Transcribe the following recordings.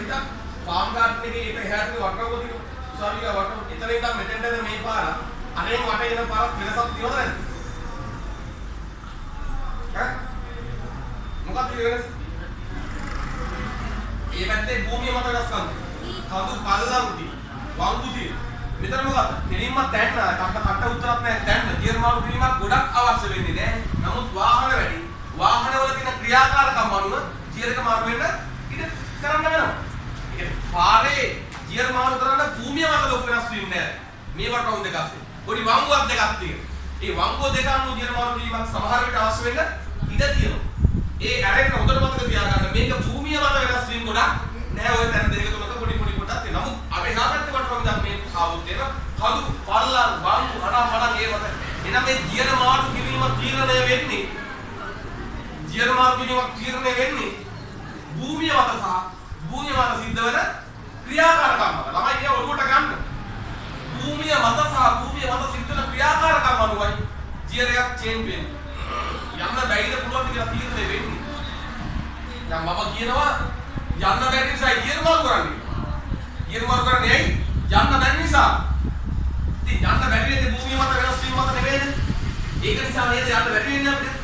හිතා farm garden එකේ ඒක එහාට වටරවල තියෙනවා. උසාවිලා වටරවල. එතන ඉඳන් මෙතෙන්ටද මේ පාර. අනේ වටේ එන පාරක් වෙනසක් තියෙනවද නැද්ද? ඈ? මොකක්ද වෙනස? ඒ පැත්තේ භූමිය මත වෙනස්කම්. කඳු පල්ලම් තියෙනවා. වංගු තියෙනවා. මෙතන මොකක්ද? දෙලින්ම තැන්න කට උත්තරක් නැහැ. තැන්න ගියර් මාරු කිරීමක් ගොඩක් අවශ්‍ය වෙන්නේ නැහැ. නමුත් වාහන වැඩි. වාහනවල තියෙන ක්‍රියාකාරකම් අනුව ගියර් එක මාරු වෙන්න ඉඩ කරන්න වෙනවා. ඒ පාරේ ගියර් මාරු කරන්න භූමිය මත ලොකු වෙනස් වීම නැහැ. මේ වටවුන් දෙක අස්සේ. පොඩි වංගුවක් දෙකක් තියෙනවා. ඒ වංගුව දෙක අනුව ගියර් මාරු කිරීමක් සමහර විට අවශ්‍ය වෙන්න ඉඩ තියෙනවා. ඒ ඇරෙන්න හොඳට මතක තියාගන්න මේක භූමිය මත වෙනස් වීම ගොඩක් නැහැ. ඔය තැන දෙක තුනක පොඩි කොටක් තියෙනවා. නමුත් අපි නාගත්තේ වටවුන් දැන් මේ කවුද දෙන කඳු පල්ලම් වංගු හඩම් ඒ වගේ. එනම් මේ ගියර් මාරු කිරීම තීරණය වෙන්නේ ගියර් මාරු කිරීමක් තීරණය වෙන්නේ භූමිය මත සහ භූමිය මත සිද්ධ වෙන ක්‍රියාකාරකම් මත. ළමයි කිය ඔළුවට ගන්න. භූමිය මත සහ භූමිය මත සිද්ධ වෙන ක්‍රියාකාරකම් අනුවයි ගියර් එකක් චේන්ජ් වෙන්නේ. යන්න බැයිද පුළුවන් කියලා තීරණය වෙන්නේ. දැන් මම කියනවා යන්න බැරි නිසා ගියර් මාරු කරන්නේ. ගියර් මාරු කරන්නේ ඇයි? යන්න බැරි නිසා. ඉතින් යන්න බැරි වෙන්නේ භූමිය මත වෙනස් වීම මත නෙවෙයිද? ඒක නිසා නේද යන්න බැරි වෙන්නේ අපිට.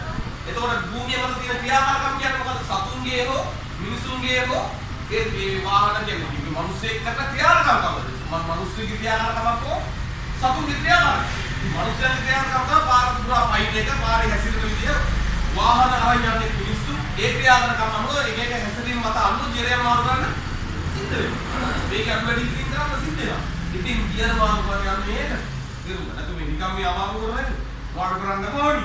එතකොට භූමිය මත තියෙන ක්‍රියාකාරකම් කියන්නේ මොකද්ද? සතුන්ගේ හෝ මිනිසුන්ගේ හෝ ඒ වාහන කියන්නේ මිනිස්සෙක් කරන ක්‍රියාකාරකම්. මිනිස්සුගේ ක්‍රියාකාරකමක් හෝ සතුන්ගේ ක්‍රියාකාරකම්. මිනිස්සුන්ගේ ක්‍රියාකාරකම් තමයි පාර පුරා පයින් එක පාරේ හැසිරෙන විදිය වාහන අරන් යන්නේ මිනිස්සු ඒ ක්‍රියාකාරකම් අනුව මේක හැසිරීම මත අනුව ගියර් මාරු කරන්න සිද්ධ වෙනවා. මේක අඩුවඩි කිරීම කරන්න සිද්ධ වෙනවා. ඉතින් ගියර් මාරු කරන්නේ මේක. ඉරුම නැතු මේ නිකම් මේ අමාරු කරන්නේ. මාරු කරන්න ඕනි.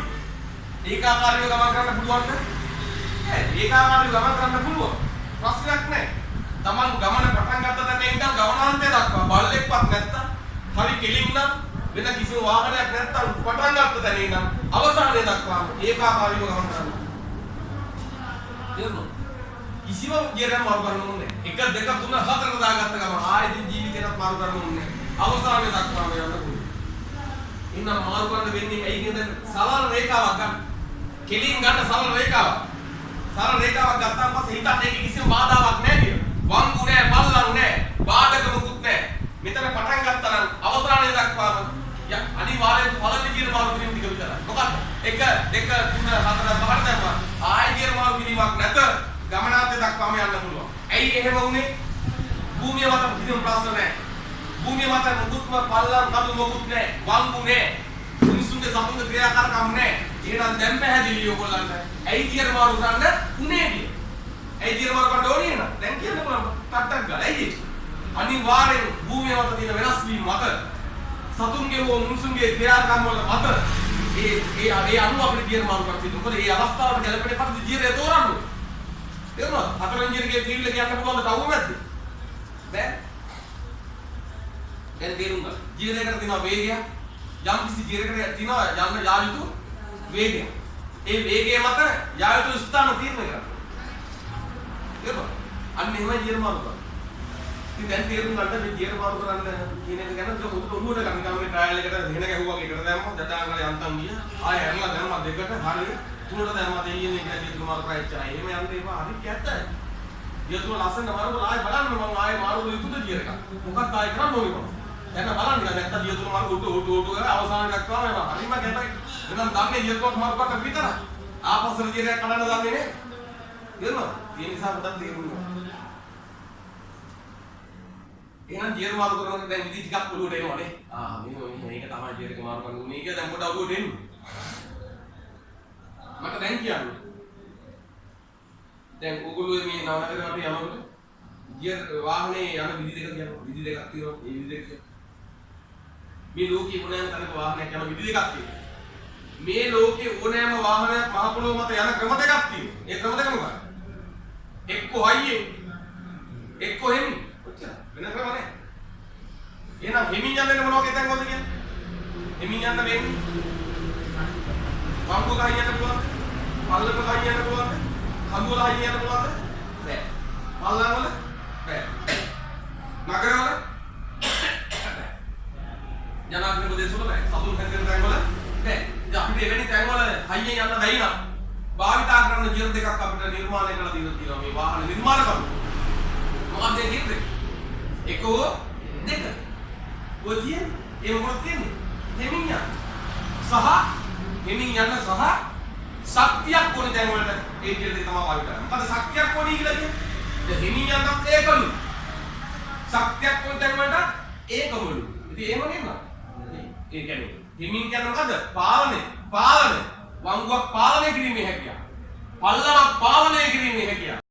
ඒකාකාරීව ගමන් කරන්න පුළුවන්ද? නෑ. ඒකාකාරීව ගමන් කරන්න පුළුවන්. ප්‍රශ්නයක් නෑ. Taman ගමන පටන් ගත්ත තැන ඉඳන් ගමනාන්තය දක්වා බල්ලෙක්වත් නැත්තම් හරි කෙලින් නම් වෙන කිසිම වාහනයක් නැත්තම් පටන් ගත්ත තැන ඉඳන් අවසානයේ දක්වා ඒකාකාරීව ගමන් කරන්න. දෙන්නෝ. කිසිම ගියර් මාරු කරන්න ඕනේ නෑ. 1 2 3 4 දාගත්ත ගමන් ආයෙත් ජීවිතේට මාරු කරන්න ඕනේ නෑ. අවසානයේ දක්වා යන්න පුළුවන්. ඉන්න මාරු කරන්න වෙන්නේ ඇයි කියද? සරල රේඛාවක් ගන්න. කෙලින් ගන්න සරල රේඛාවක්. සරල රේඛාවක් ගත්තාම පස්සේ හිතන්න ඒක කිසිම බාධාවක් නැහැ කියලා. වංගු නැහැ, පල්ලම් නැහැ, බාධකමකුත් නැහැ. මෙතන පටන් ගත්තා නම් අවසානයේ දක්වාම අනිවාර්යෙන් පළවෙනි ගියර් මාරු කිරීම ටික විතරයි. මොකක්ද? 1 2 3 4 5 දැම්මා. ආයෙ ගියර් මාරු කිරීමක් නැත ගමනාන්තය දක්වාම යන්න පුළුවන්. ඇයි එහෙම වුනේ? භූමිය මත කිසිම ප්‍රශ්න නැහැ. භූමිය මත මුකුත්ම පල්ලම් කඳු මොකුත් නැහැ. වංගු නැහැ. මිනිසුන්ගේ සතුන්ගේ ක්‍රියාකාරකම් නැහැ. එහෙනම් දැන් පැහැදිලි ඔයගොල්ලන්ට. ඇයි ගියර් මාරු කරන්න උනේ කියලා. ඇයි ගියර් මාරු කරන්න ඕනේ නේද? දැන් කියන්න පුළුවන්. ටක් ගාලා. ඇයි? අනිවාර්යෙන් භූමිය මත තියෙන වෙනස් වීම මත සතුන්ගේ හෝ මිනිසුන්ගේ ක්‍රියාකාරකම් වල මත ඒ අනුව අපිට ගියර් මාරු කරන්න තියෙනවා. මොකද ඒ අවස්ථාවට ගැලපෙන පරිදි ගියර් එක තෝරන්න. තේරුණාද? හතරවෙනි ගියර් එකේ ෆීල්ඩ් එක යන්න පුළුවන්ද තවම නැද්ද? බෑ. දැන් තේරුම් ගන්න. ගියර් එකකට තියෙනවා වේගය. යම් කිසි ගියර් එකකට තියෙනවා යන්න යා යුතු වේගය. ඒ වේගය මත යා යුතු ස්ථාන තීරණය කරන්න. තේරුණාද? අන්න එහෙමයි ගියර් මාරු කරන්නේ. ඉතින් දැන් තේරුම් ගන්න මේ ගියර් මාරු කරන්න කියන එක ගැන ඔළුවට ගන්න නිකන් මේ ට්‍රයල් එකට දෙහෙන ගැහුවා වගේ එකට දැම්මා දඩාංගල යන්තම් ගියා. ආයෙ හැරලා දැම්මා දෙකට හරිය තුනට දැම්මා දෙයියනේ කියලා ගියර් මාරු කරා එච්චරයි. එහෙම යන්න එපා. හරි කැත්තයි. ගියර් ලස්සන මාරු ආයෙ බලන්න මම ආයෙ මාරු යුතුද ගියර් එක. මොකක්ද ආයෙ කරන්න ඕනේ කොහොමද? දැන් බලන්න නැත්නම් ගියර් තුන මාරු උඩ කරලා අවසානයේ දක්වාම එනවා. හරිම කැතයි. එහෙනම් දන්නේ ගියර් තුන මාරු කරලා විතරයි. ආපස්සට ගියර් එක කඩන්න දන්නේ නේ. තේරුණාද? ඒ නිසා පොඩ්ඩක් තේරුම් ගන්න. එහෙනම් ගියර් මාරු කරනකොට දැන් විදි ටිකක් ඔළුවට එනවා නේ. මේක තමයි ගියර් එක මාරු කරන්න උනේ කියලා දැන් පොඩ්ඩක් ඔළුවට එන්නේ. මට දැන් කියන්න. දැන් ඔයගොල්ලෝ මේ නවනගරේ වටේ යනකොට ගියර් වාහනේ යන විදි දෙකක් යනවා. විදි දෙකක් තියෙනවා. ඒ විදි දෙක. මේ ලෝකේ ඕනෑම තැනක වාහනයක් යන විදි දෙකක් තියෙනවා. මේ ලෝකේ ඕනෑම වාහනයක් මහ පොළොව මත යන ක්‍රම දෙකක් තියෙනවා. ඒ ක්‍රම දෙක මොකක්ද? එක්ක හයියෙන් එක්ක හෙමින්. ඔච්චර. වෙන ක්‍රම නැහැ. එහෙනම් හෙමින් යන්නේ මොන වගේ තැන්වලද කියන්නේ? හෙමින් යන්න වෙන්නේ. වංගු ගහ යන්න පුළුවන්ද? පල්ලක ගහ යන්න පුළුවන්ද? කඳු වල හයිය යන්න පුළුවන්ද? බෑ. පල්ලම් වල? බෑ. නගර වල? ජනාධිපති ප්‍රදේශ වල බෑ. සතුන් හැදෙන තැන් වල බෑ. ඉතින් අපිට එවැනි තැන් වල හයියෙන් යන්න බැයි නම් භාවිතා කරන ගියර් දෙකක් අපිට නිර්මාණය කරලා දීලා තියෙනවා මේ වාහන නිර්මාණ කරු. මොකක්ද ඒ කියන්නේ? එකෝ දෙක. ඔය කියන්නේ ඒ මොකක්ද කියන්නේ? හෙමින් යන්න. සහ හෙමින් යන්න සහ ශක්තියක් ඕනේ දැන් වලට ඒ කියන දේ තමයි පාවිච්චි කරන්නේ. මොකද ශක්තියක් ඕනේ කියලා කියන්නේ? දැන් හෙමින් යන්නත් ඒකලු. ශක්තියක් ඕනේ දැන් වලට ඒකමලු. ඉතින් එහෙම නෙමෙයි. ඒ කියන්නේ හෙමින් කියන්නේ මොකද? පාලනය. වංගුවක් පාලනය කිරීමේ හැකියාව. පල්ලමක් පාලනය කිරීමේ හැකියාව.